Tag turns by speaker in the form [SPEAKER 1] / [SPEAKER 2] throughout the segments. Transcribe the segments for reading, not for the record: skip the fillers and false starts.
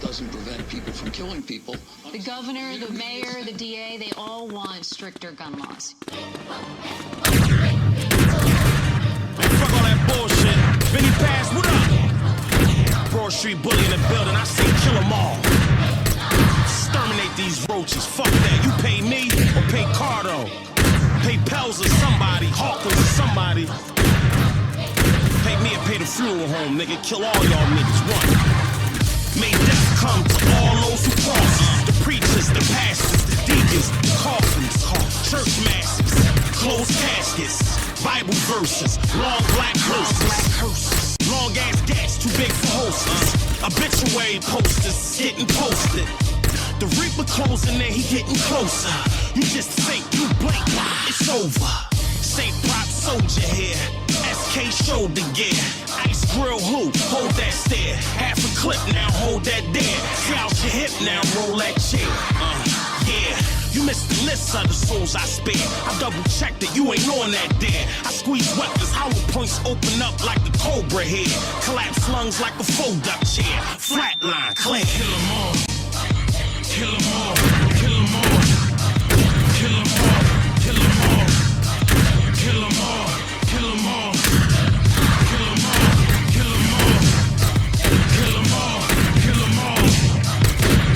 [SPEAKER 1] doesn't prevent people from killing people.
[SPEAKER 2] The governor, the mayor, the DA, they all want stricter gun laws.
[SPEAKER 3] Man, fuck all that bullshit. Benny Pass, what up? Broad Street bully in the building, I say kill them all. Exterminate these roaches, fuck that. You pay me or pay Cardo. Pay Pels or somebody, Hawkins or somebody. Pay me or pay the funeral home, nigga. Kill all y'all niggas, one. May death come to all those who cross. The preachers, the pastors, the deacons, the coffins, church masses, closed caskets, Bible verses, long black hearses, long ass gas too big for hostess, obituary posters getting posted. The Reaper closing and he getting closer. You just think, you blink, it's over. St. Prop soldier here, SK shoulder gear. Ice grill who? Hold that stare. Half a clip now, hold that there. Slouch your hip now, roll that chair. Yeah, you missed the list of the souls I spare. I double checked that you ain't on that dare. I squeeze weapons, hollow points open up like the Cobra head. Collapse lungs like a fold-up chair. Flatline, clear.
[SPEAKER 4] Kill 'em all. Kill 'em all. Kill 'em all. Kill 'em all. Kill 'em all. Kill 'em all. Kill 'em all. Kill 'em all. Kill 'em all. Kill 'em all. Kill 'em all.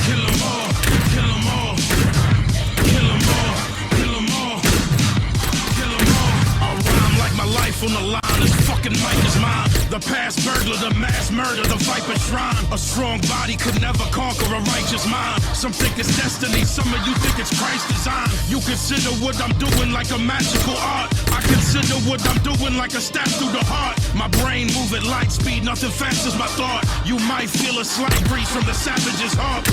[SPEAKER 4] Kill 'em all. Kill 'em all. Kill 'em all. Kill 'em all. Kill 'em all. I rhyme like my life on the line. This fucking mic is mine. The past burglar, the mass murder, the viper shrine. A strong body could never conquer a righteous mind. Some think it's destiny, some of you think it's Christ's design. You consider what I'm doing like a magical art. I consider what I'm doing like a stab through the heart. My brain move at light speed, nothing fast as my thought. You might feel a slight breeze from the savage's heart.